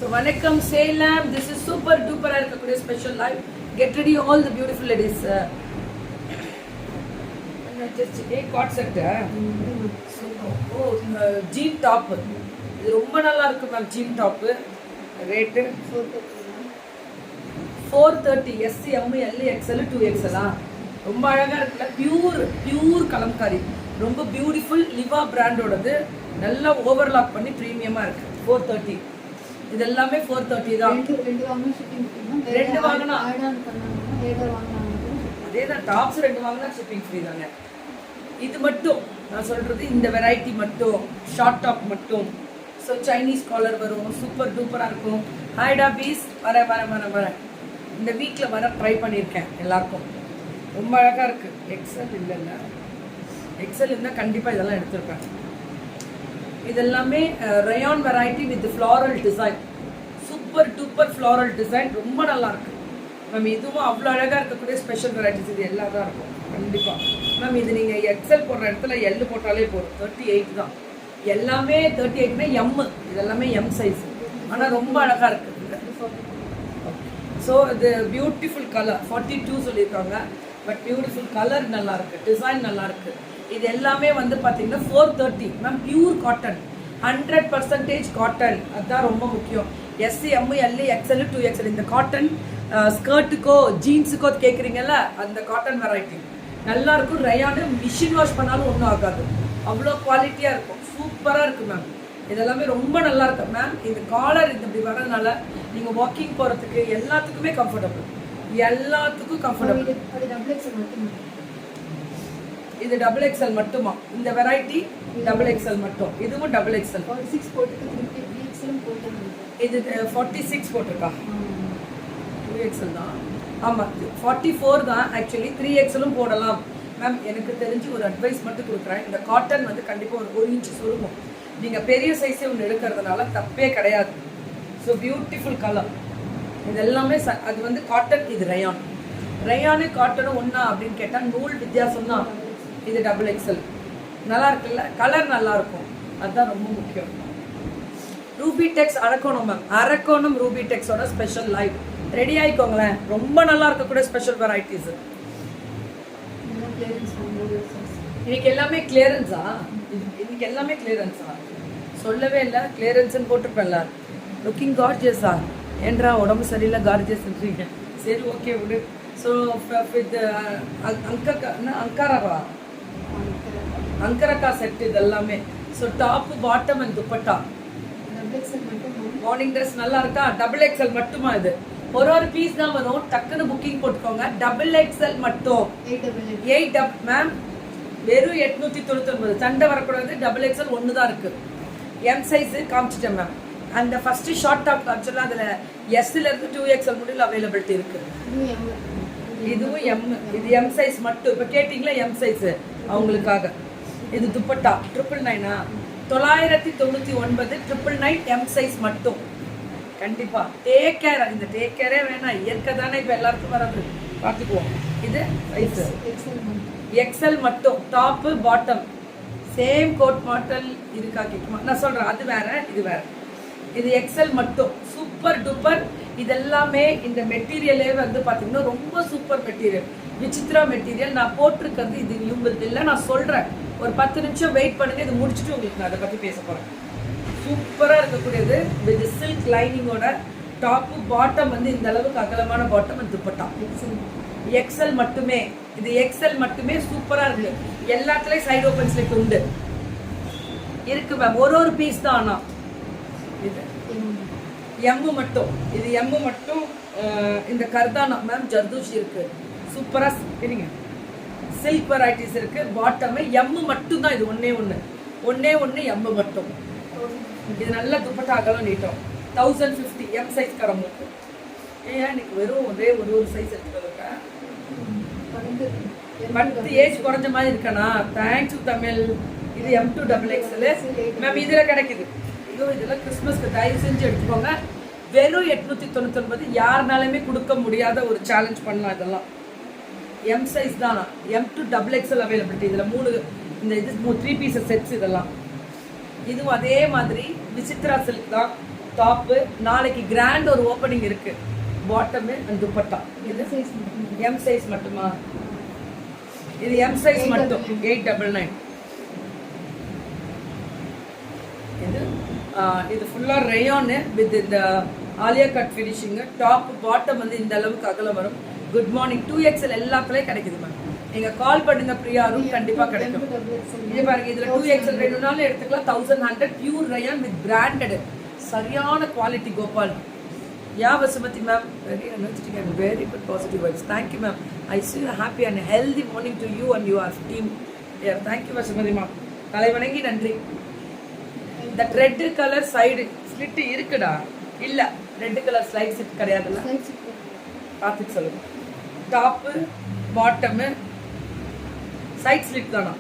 So vanakkam Salem, this is super duper இருக்கக்கூடிய special live. Get ready all the beautiful ladies. Just a quad set. Oh, jean top. இது ரொம்ப நல்லா இருக்கு ma'am jean top. Rate 430 SC M L XL 2XL. ரொம்ப அழகா இருக்குல pure Kalamkari. ரொம்ப beautiful லிவா பிராண்டோடது. நல்லா ஓவர்லாக் பண்ணி பிரீமியமா இருக்கு. 430. இது எல்லாமே 430 தான். ரெண்டு வாங்குனா அதேதான் டாப்ஸ் ரெண்டு வாங்குனா ஷிப்பிங் ஃப்ரீ தாங்க. இது மட்டும் நான் சொல்றது இந்த வெரைட்டி மட்டும் ஷார்ட் டாப் மட்டும். ஸோ சைனீஸ் காலர் வரும், சூப்பர் டூப்பராக இருக்கும். ஹாய்டா பீஸ் வர இந்த வீக்கில் வர ட்ரை பண்ணியிருக்கேன் எல்லாருக்கும். ரொம்ப அழகாக இருக்குது. எக்ஸல் இல்லைல்ல, எக்ஸல் இருந்தால் கண்டிப்பாக இதெல்லாம் எடுத்திருப்பேன். இதெல்லாமே rayon variety with floral design, super duper floral design, ரொம்ப நல்லா இருக்கு மேம். இதுவும் அவ்வளோ அழகாக இருக்கக்கூடிய ஸ்பெஷல் வெரைட்டிஸ் இது எல்லாம் தான் இருக்கும் கண்டிப்பாக மேம். இது நீங்கள் எக்ஸல் போடுற இடத்துல எல் போட்டாலே போதும். 38 தான் எல்லாமே. 38னா எம், இதெல்லாமே எம் சைஸ். ஆனால் ரொம்ப அழகாக இருக்குது. ஸோ இது பியூட்டிஃபுல் கலர் 42 சொல்லியிருக்காங்க. பட் பியூட்டிஃபுல் கலர் நல்லா இருக்கு, டிசைன் நல்லா இருக்கு. இது எல்லாமே வந்து பார்த்தீங்கன்னா 430 மேம். Pure cotton, 100% cotton. அதுதான் ரொம்ப முக்கியம். SC M L XL 2XL. இந்த காட்டன் ஸ்கர்ட்டுக்கோ ஜீன்ஸுக்கோ கேட்குறீங்கல்ல, அந்த காட்டன் வெரைட்டி நல்லா இருக்கும். ரயானு மிஷின் வாஷ் பண்ணாலும் ஒன்றும் ஆகாது, அவ்வளோ குவாலிட்டியாக இருக்கும். சூப்பராக இருக்குது மேம். இதெல்லாமே ரொம்ப நல்லா இருக்கு மேம். இந்த காலர் இது இப்படி வரதுனால நீங்கள் வாக்கிங் போகிறதுக்கு எல்லாத்துக்குமே கம்ஃபர்டபுள், எல்லாத்துக்கும் கம்ஃபர்டபுள். இது டபுள் எக்ஸ்எல் மட்டுமா? இந்த வெரைட்டி டபுள் எக்ஸ்எல் மட்டும். இதுவும் டபுள் எக்ஸ்எல். இது 46 போட்டிருக்கா? 2XL தான். ஆமாம் 44 தான் ஆக்சுவலி. 3XLும் போடலாம் மேம். எனக்கு தெரிஞ்சு ஒரு அட்வைஸ் மட்டும் கொடுக்குறேன். இந்த காட்டன் வந்து கண்டிப்பாக ஒரு இன்ச்சு சுருங்கும். நீங்கள் பெரிய சைஸே ஒன்று எடுக்கிறதுனால தப்பே கிடையாது. So beautiful colour. இது எல்லாமே அது வந்து காட்டன். இது ரயான். ரயானு காட்டனும் ஒன்றா அப்படின்னு கேட்டால் நூல் வித்தியாசம் தான். இது டபுள் எக்ஸ்எல். நல்லா இருக்குல்ல, கலர் நல்லா இருக்கும், அதுதான் ரொம்ப முக்கியம். Ruby Tex Arakkonam ma'am. Arakkonam Ruby டெக்ஸோட ஸ்பெஷல் லைவ். ரெடி ஆகிக்கோங்களேன். ரொம்ப நல்லா இருக்கக்கூடிய ஸ்பெஷல் வெரைட்டிஸ். இன்னைக்கு எல்லாமே கிளியரன்ஸா? இன்னைக்கு எல்லாமே கிளியரன்ஸா? சொல்லவே இல்லை கிளியரன்ஸ்ன்னு போட்டிருப்பேன்ல. லுக்கிங் கார்ஜியஸா? ஏன்றா உடம்பு சரியில்லை கார்ஜியஸ்ன்றீங்க. சரி ஓகே விடு. ஸோ வித் அங்காராவா அங்கரக்கா செட் இது எல்லாமே. So top bottom and dupatta. Morning dress நல்லா இருக்கா? டபுள் எக்ஸ்எல் மட்டுமா? இது ஒரு பீஸ் தான் வரும். டக்குன்னு புக்கிங் போட்டுக்கோங்க. டபுள் எக்ஸ்எல் மட்டும் 8 மேம். வெறும் 899. சண்டை வரக்கூடாது. டபுள் எக்ஸ்எல் ஒன்று தான் இருக்கு. எம் சைஸ் காமிச்சிட்டேன் மேம். அந்த ஃபர்ஸ்ட் ஷார்ட் டாப் காமிச்சலாம். அதில் எஸ்ல இருந்து 2XL முடியல அவைலபிலிட்டி இருக்கு. இதுவும் எம். இது எம் சைஸ் மட்டும். இப்போ கேட்டிங்களா எம் சைஸ் அவங்களுக்காக. இது துப்பட்டா 999. 999 999 எம் சைஸ் மட்டும். கண்டிப்பா டேக் கேர். இந்த டேக் கேரே வேணாம், இயற்கை தானே இப்போ எல்லாருக்கும் வராது, பார்த்துக்குவோம். இது சைஸ் எக்ஸ்எல் மட்டும். Top bottom same code model இருக்கா கேட்குமா? நான் சொல்றேன், அது வேற இது வேற. இது எக்ஸ்எல் மட்டும். Super duper. இதெல்லாமே இந்த மெட்டீரியலே வந்து பார்த்தீங்கன்னா ரொம்ப சூப்பர் மெட்டீரியல், விசித்ரா மெட்டீரியல். நான் போட்டிருக்கிறது இது உங்களுக்கு இல்லை, நான் சொல்கிறேன். ஒரு 10 நிமிஷம் வெயிட் பண்ணுங்க. இது முடிச்சுட்டு உங்களுக்கு நான் அதை பற்றி பேச போகிறேன். சூப்பராக இருக்கக்கூடியது வித் சில்க் லைனிங்கோட. டாப்பு பாட்டம் வந்து இந்த அளவுக்கு அகலமான பாட்டம் வந்து துப்பட்டா. எக்ஸ்எல் மட்டுமே. இது எக்ஸ்எல் மட்டுமே. சூப்பராக இருக்கு. எல்லாத்துலேயும் சைடு ஓப்பன் ஸ்லிப் உண்டு இருக்கு மேம். ஒரு பீஸ் தான். ஆனால் இது எம்மு மட்டும். இது எம்மு மட்டும். இந்த கர்தானா மேம் ஜர்தூஷி இருக்கு. சூப்பராக சரிங்க. சில்க் வெரைட்டிஸ் இருக்கு. பாட்டம் எம்மு மட்டும் தான். இது ஒன்னே ஒன்று எம்மு மட்டும். இது நல்ல துப்பட்டா அகலம் நீட்டம். 1050 எம் சைஸ் கரமுக்கு. ஏன் இன்னைக்கு வெறும் ஒரு சைஸ் எடுத்துருக்கேன். 10 ஏஜ் குறைஞ்ச மாதிரி இருக்கனா? தேங்க்ஸ் தமிழ். இது M2 XXL மேம். இதில் கிடைக்குது. இதெல்லாம் கிறிஸ்மஸ்க்கு தயவு செஞ்சு எடுத்துக்கோங்க. வெறும் 899. யாருனாலுமே கொடுக்க முடியாத ஒரு சேலஞ்ச் பண்ணலாம். இதெல்லாம் எம் சைஸ் தானா? M2 XXL availability. இதில் 3 இந்த இது 3 பீசஸ் செட்ஸ். இதெல்லாம் இதுவும் அதே மாதிரி விசித்ரா சில்க் தான். டாப்பு. நாளைக்கு கிராண்ட் ஒரு ஓப்பனிங் இருக்கு. Bottom and dupatta. இது எம் சைஸ் மட்டுமா? இது எம் சைஸ் மட்டும் 899. இது ஃபுல்லா ரேயான் வித் இந்த Alia cut finishing. Top bottom வந்து இந்த அளவுக்கு அகலம் வரும். குட் மார்னிங் 2XL எல்லாத்துலயும் கிடைக்குது மேம். நீங்க கால் பண்ணுங்க பிரியா, ரூம் கண்டிப்பா கிடைக்கும். இது பாருங்க, இதுல 2XL வேணும்னாலும் எடுத்துக்கலாம். 1100 பியூர் ரயான் வித் பிராண்டட், சரியான quality. Gopal, yeah Vasumathi ma'am, very energetic and very good positive vibes. Thank you ma'am. I see you happy and healthy morning to you and your team. Yeah, thank you Vasumathi ma'am. தலை வணங்கி நன்றி. இந்த red colour side slit இருக்குடா? இல்ல, red colour slide slit கிடையாதுல்ல, பார்த்துட்டு சொல்லுங்க. Top bottom side slit தானா?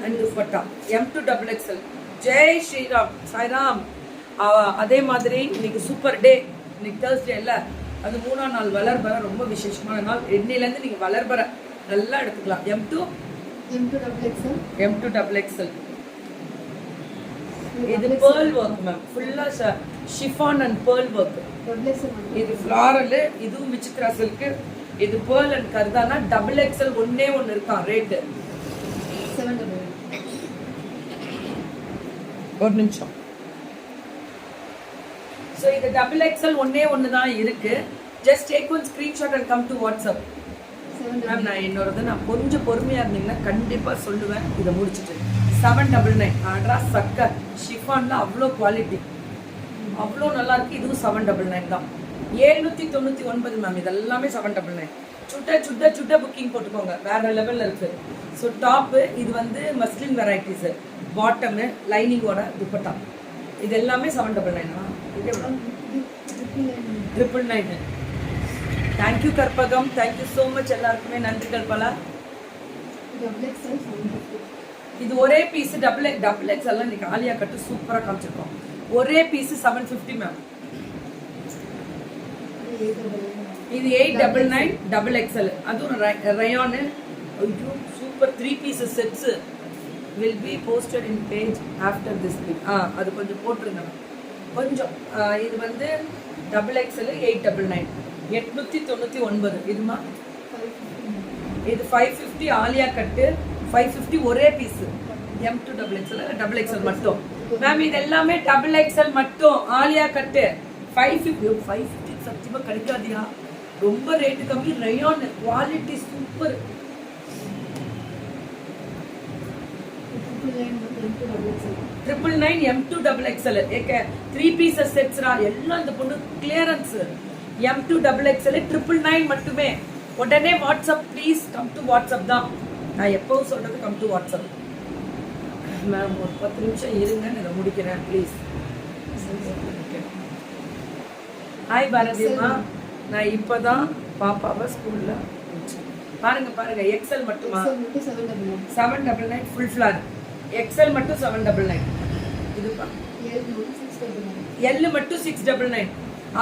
And dupatta M2XXL. ஜெய் ஸ்ரீராம், சாய்ராம். அதே மாதிரி இன்னைக்கு சூப்பர் டே. இன்னைக்கு தேர்ஸ்டே இல்ல, அது 3ஆம் நாள் வளர்பற, ரொம்ப விசேஷமான நாள். இன்னிலேருந்து நீங்க வளர்பற நல்லா எடுத்துக்கலாம். M2XXL. இது pearl work மேம், ஃபுல்லா ஷிஃபான் அண்ட் pearl work. இது ஃப்ளாரல், இதுவும் விசித்ரா சில்க். இது pearl அண்ட் கர்தானா. XXL ஒண்ணே ஒன்னு இருக்கா ரேட். 700. ஒரு நிமிஷம். சோ இது XXL ஒண்ணே ஒன்னு தான் இருக்கு. Just take one screenshot and come to WhatsApp. Ma'am நான் என்னோடது நான் கொஞ்சம் பொறுமையா இருந்தீங்கன்னா கண்டிப்பா சொல்லுவேன். இதை முடிச்சிட்டு 799. ஆட்ரா சக்க ஷிஃபான்ல அவ்வளோ குவாலிட்டி, அவ்வளோ நல்லா இருக்கு. இதுவும் 799 தான். 799 மேம். இதெல்லாமே 799. சுட்ட புக்கிங் போட்டுக்கோங்க, வேற லெவல்ல இருக்கு. ஸோ டாப்பு இது வந்து மஸ்லின் வெரைட்டிஸ், பாட்டம் லைனிங்கோட துப்பட்டா. இது எல்லாமே 799. இது எவ்வளோ? 999. Thank you Karpagam, thank you so much. எல்லாருக்குமே நன்றி கல்பலா. இது ஒரே பீஸ் XXL எல்லாம் இன்னைக்கு ஆலியா கட்டு சூப்பரா காமிச்சிருக்கோம். ஒரே பீஸ் 750 மேம். இது 899 XXL. அதுவும் ரயான். ஐயோ super. 3 pieces sets will be posted in page after this week. அது கொஞ்சம் போட்டுருங்க கொஞ்சம். இது வந்து XXL 899. 899. இதுமா இது 550 ஆலியா கட்டு. 550 ஒரே பீஸ். M2XXL மட்டும் மேம். இது எல்லாமே XXL மட்டும் ஆலியா கட்டு. 550 சத்தியமா கிடைக்காதியா, ரொம்ப ரேட்டு கம்மி. Rayon quality super. 999 M2XXL. 3 pieces sets ரா எல்லாம். இந்த பொண்ணு கிளியரன்ஸ். M2XXL 999 மட்டுமே. உடனே WhatsApp please, come to WhatsApp தான். நான் எப்பவும் சொல்றது கம் டு வாட்ஸ்அப் மேம். ஒரு 10 நிமிஷம் இருங்க, நான் முடிக்கிறேன் ப்ளீஸ். ஹாய் பாரதியம்மா, நான் இப்போதான் பாப்பாவை ஸ்கூல்ல பாருங்க. XL மட்டுமா? 799 ஃபுல் ஃபிளார். XL மட்டும் 799. இதுப்பா L மட்டும் 699.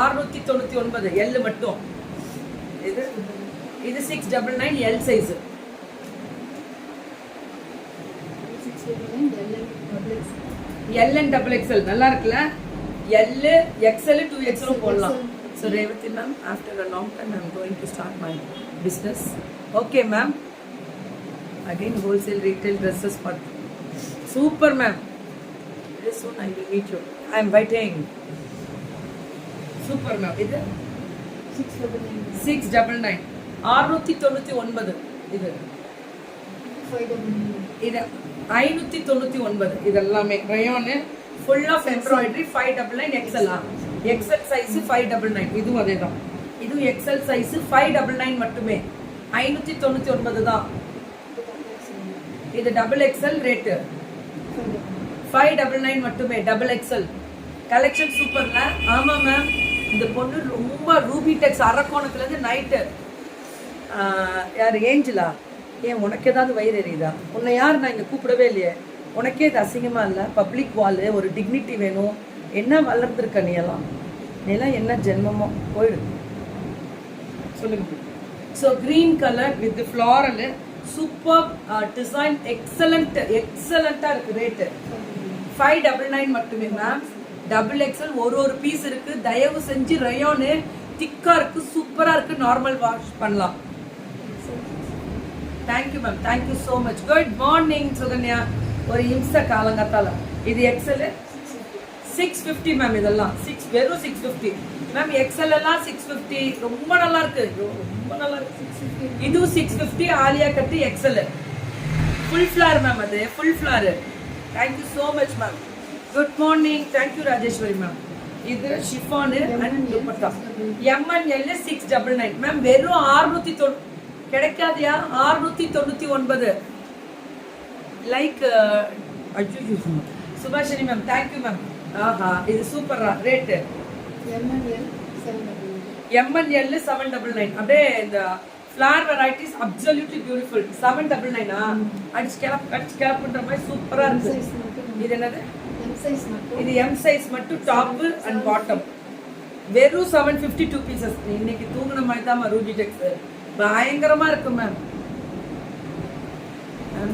699 L மட்டும். இது 699 L size. L and XXL நல்லா இருக்குல்ல? L, XL, 2XL போடலாம். So Revati ma'am, after a long time I'm going to start my business. Okay ma'am. Again wholesale retail dresses for super ma'am. Very soon I will meet you. I am waiting. Super ma'am. இது 699. 699. இது 599. இதெல்லாமே rayon full of embroidery. 599 XL. XL size 599. இதுவும் அதேதான். இது XL size 599 மட்டுமே. 599 தான். இது XXL rate 599 மட்டுமே. XXL கலெக்ஷன் சூப்பர்ல. ஆமா மேம், இந்த பொண்ணு ரொம்ப ரூபி டெக்ஸ் அரக்கோணத்துல இருந்து நைட்டு. யார் ஏஞ்சலா? ஏன் உனக்கு ஏதாவது வயிறு எறியுதா? உன்னை யார் நான் இங்க கூப்பிடவே இல்லையே. உனக்கே இது அசிங்கமா இல்லை? பப்ளிக் வால், ஒரு டிக்னிட்டி வேணும். என்ன வளர்ந்துருக்க நீ எல்லாம் என்ன ஜென்மமோ? போயிடு சொல்லுங்க. So green colour with floral super design. எக்ஸலண்ட்டாக இருக்கு. ரேட்டு 599 மட்டுமே மேம். டபுள் எக்ஸல் ஒரு பீஸ் இருக்கு. தயவு செஞ்சு ரயோனு திக்கா இருக்கு, சூப்பரா இருக்கு. நார்மல் வாஷ் பண்ணலாம். Thank you ma'am, thank you so much. Good morning Sukanya. ஒரு இம்ச காலங்கத்தால. இது எக்ஸல் 650 மேம். இதெல்லாம் வெறும் 650 மேம். எக்ஸல் எல்லாம் 650. ரொம்ப நல்லா இருக்கு, ரொம்ப நல்லா இருக்கு. இது 650 Alia cut XL full flare ma'am. அது full flare. Thank you so much ma'am. Good morning. Thank you Rajeswari ma'am. இது chiffon and dupatta MNL 699 ma'am. வெறும் 690 கிடைக்காதியா? 699 லைக். ஐயோ சுபாஷினி மேம், தேங்க்யூ மேம். ஆஹா, இது சூப்பரா ரேட்டு. MNL 799. அப்படியே இந்த ஃபிளார் வெரைட்டிஸ் அப்சல்யூட்லி பியூட்டிஃபுல். 799 அடிச்சு கேப்ன்ற மாதிரி சூப்பரா இருக்கு. இது என்னது? இது M சைஸ் மட்டும் டாப் அண்ட் பாட்டம். வெறும் 752 பீசஸ். இன்னைக்கு தூங்குன மாதிரி தான் ரூபி டெக்ஸ் பயங்கரமா இருக்கு மேம்.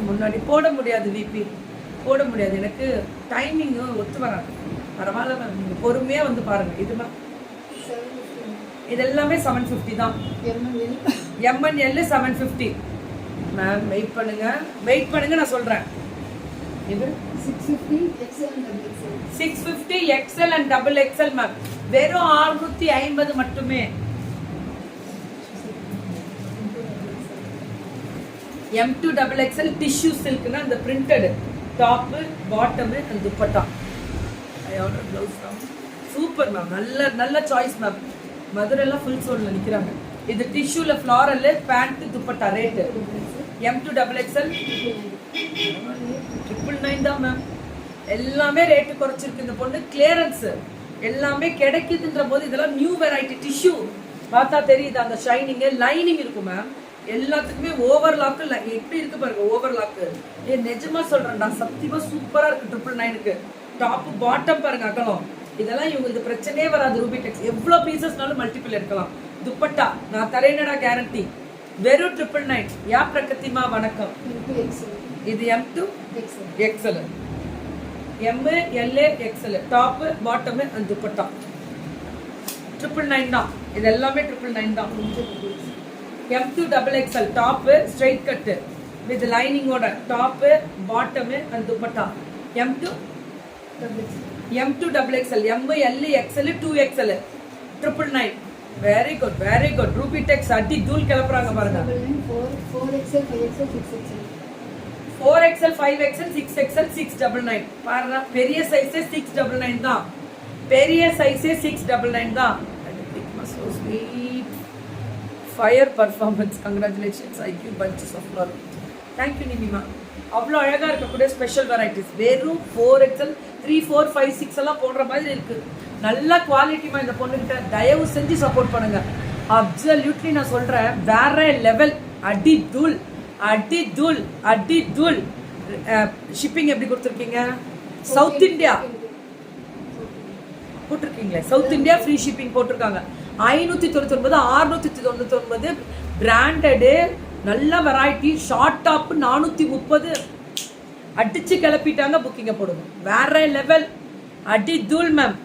முன்னாடி போட முடியாது விபி, போட முடியாது. எனக்கு டைமிங் ஒத்து வராது. பரவாயில்ல மேம், நீங்க பொறுமையா வந்து பாருங்க. இது மேம் இது எல்லாமே 750 தான். MNL 750 ma'am. வெயிட் பண்ணுங்க நான் சொல்றேன். இது 650 XL and double XL ma'am. வெறும் 650 மட்டுமே. M2 double XL டிஷ்யூ சில்க்னா அந்த printed top bottom and dupatta. I order blouse ma'am. Super ma'am. நல்ல சாய்ஸ் மேம். மதுரைலாம் ஃபுல் சோல்ல நிக்கிறாங்க. இது டிஷ்யூல floral pant dupatta. Rate M2 double XL 999 தான் மேம். எல்லாமே ரேட்டு குறைச்சிருக்கு. இந்த பொண்ணு கிளியரன்ஸ் எல்லாமே கிடைக்குதுன்ற போது இதெல்லாம் நியூ வெரைட்டி டிஷ்யூ. பார்த்தா தெரியுது அந்த ஷைனிங். லைனிங் இருக்கும் மேம். எல்லாத்துக்குமே ஓவர்லாக்கு எப்படி இருக்கு பாருங்க. ஓவர்லாக்கு நிஜமா சொல்றேன்டா, சத்தியமா சூப்பரா இருக்கு. 999க்கு டாப் பாட்டம் பாருங்க அகலம். இதெல்லாம் இவங்களுக்கு பிரச்சனையே வராது. ரூபி டெக்ஸ் எவ்வளவு பீசஸ்னாலும் மல்டிபிள் எடுக்கலாம். துப்பட்டா நான் தரேனடா கேரண்டி. வெறும் 999. யா பிரகதிமா வணக்கம். இது M2 XL ML XL top bottom and dupatta 999 தான். இது எல்லாமே 999 தான். M2 double XL top straight cut with லைனிங்கோட top bottom and dupatta. M2 double XL ML XL 2XL 999. Very good, very good. Ruby Tex அடி தூள் கிளப்புறாங்க பாருங்க. 4XL 5XL 6XL 699 பாருங்க. பெரிய சைஸே 699 தான். பெரிய சைஸே 699 தான். Fire performance. Congratulations. IQ bunches of love. Thank you Nimima. அவ்வளோ அழகாக இருக்கக்கூடிய ஸ்பெஷல் வெரைட்டிஸ். வெறும் 4XL 3, 4, 5, 6 எல்லாம் போடுற மாதிரி இருக்கு. நல்ல குவாலிட்டிமா இந்த பொண்ணுகிட்ட. தயவு செஞ்சு சப்போர்ட் பண்ணுங்க. அப்சல்யூட்லி நான் சொல்றேன், வேற லெவல். அடி தூள், அடி தூள், அடி தூள். ஷிப்பிங் எப்படி கொடுத்துருக்கீங்க? சவுத் இந்தியா போட்டிருக்கீங்களே. சவுத் இந்தியா ஃப்ரீ ஷிப்பிங் போட்டிருக்காங்க. 599, 699 பிராண்டடு. நல்ல வெரைட்டி. Short top 430. அடிச்சு கிளப்பிட்டாங்க. புக்கிங்க போடுங்க. வேற லெவல். அடி தூள் மேம்.